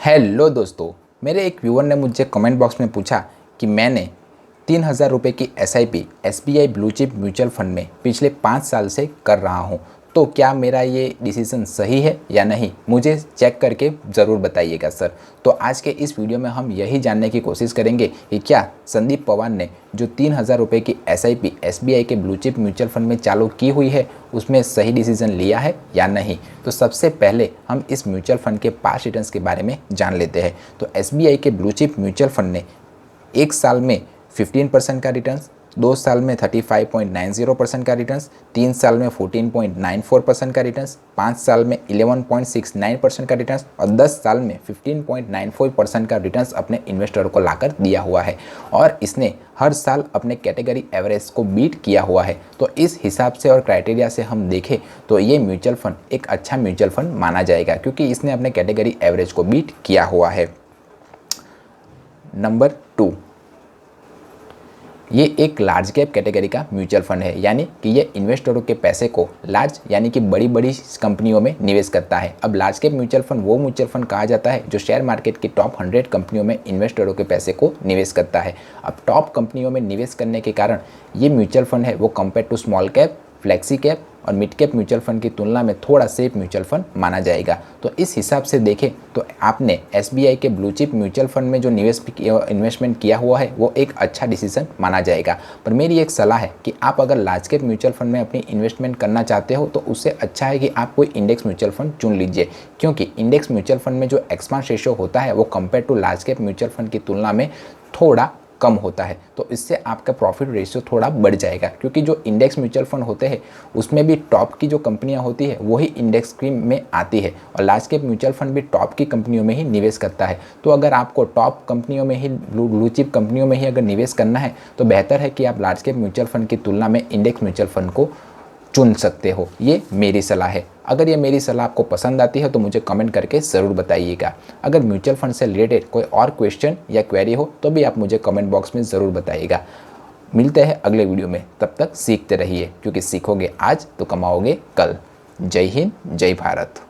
Hello दोस्तों, मेरे एक व्यूअर ने मुझे कमेंट बॉक्स में पूछा कि मैंने 3,000 रुपये की SIP SBI blue chip mutual fund में पिछले 5 साल से कर रहा हूं, तो क्या मेरा ये डिसीजन सही है या नहीं, मुझे चेक करके ज़रूर बताइएगा सर। तो आज के इस वीडियो में हम यही जानने की कोशिश करेंगे कि क्या संदीप पवार ने जो 3,000 रुपये की SIP SBI के ब्लू चिप म्यूचुअल फंड में चालू की हुई है उसमें सही डिसीजन लिया है या नहीं। तो सबसे पहले हम इस म्यूचुअल फंड के पास्ट रिटर्न्स के बारे में जान लेते हैं। तो SBI के ब्लू चिप म्यूचुअल फंड ने 1 साल में 15% का रिटर्न्स, 2 साल में 35.90% का रिटर्न्स, 3 साल में 14.94% का रिटर्न्स, 5 साल में 11.69% का रिटर्न्स और 10 साल में 15.94% का रिटर्न्स अपने इन्वेस्टर को लाकर दिया हुआ है। और इसने हर साल अपने कैटेगरी एवरेज को बीट किया हुआ है। तो इस हिसाब से और क्राइटेरिया से हम देखें तो ये म्यूचुअल फंड एक अच्छा म्यूचुअल फंड माना जाएगा, क्योंकि इसने अपने कैटेगरी एवरेज को बीट किया हुआ है। नंबर 2, ये एक लार्ज कैप कैटेगरी का म्यूचुअल फंड है, यानी कि ये इन्वेस्टरों के पैसे को लार्ज यानी कि बड़ी बड़ी कंपनियों में निवेश करता है। अब लार्ज कैप म्यूचुअल फंड वो म्यूचुअल फंड कहा जाता है जो शेयर मार्केट की टॉप 100 कंपनियों में इन्वेस्टरों के पैसे को निवेश करता है। अब टॉप कंपनियों में निवेश करने के कारण ये म्यूचुअल फंड है वो compare to small cap, flexi cap और मिड कैप म्यूचुअल फंड की तुलना में थोड़ा सेफ म्यूचुअल फंड माना जाएगा। तो इस हिसाब से देखें तो आपने SBI के ब्लू चिप म्यूचुअल फंड में जो इन्वेस्टमेंट किया हुआ है वो एक अच्छा डिसीजन माना जाएगा। पर मेरी एक सलाह है कि आप अगर लार्ज कैप म्यूचुअल फंड में अपनी इन्वेस्टमेंट करना चाहते हो तो उससे अच्छा है कि आप कोई इंडेक्स म्यूचुअल फंड चुन लीजिए, क्योंकि इंडेक्स म्यूचुअल फंड में जो एक्सपांस रेशियो होता है वो compare to large cap mutual fund की तुलना में थोड़ा कम होता है। तो इससे आपका प्रॉफिट रेशियो थोड़ा बढ़ जाएगा, क्योंकि जो इंडेक्स म्यूचुअल फंड होते हैं उसमें भी टॉप की जो कंपनियां होती है वही इंडेक्स स्कीम में आती है और लार्ज कैप म्यूचुअल फंड भी टॉप की कंपनियों में ही निवेश करता है। तो अगर आपको टॉप कंपनियों में ही ब्लू चिप कंपनियों में ही अगर निवेश करना है तो बेहतर है कि आप लार्ज कैप म्यूचुअल फंड की तुलना में इंडेक्स म्यूचुअल फंड को चुन सकते हो। ये मेरी सलाह है। अगर ये मेरी सलाह आपको पसंद आती है तो मुझे कमेंट करके ज़रूर बताइएगा। अगर म्यूचुअल फंड से रिलेटेड कोई और क्वेश्चन या क्वेरी हो तो भी आप मुझे कमेंट बॉक्स में ज़रूर बताइएगा। मिलते हैं अगले वीडियो में, तब तक सीखते रहिए, क्योंकि सीखोगे आज तो कमाओगे कल। जय हिंद, जय भारत।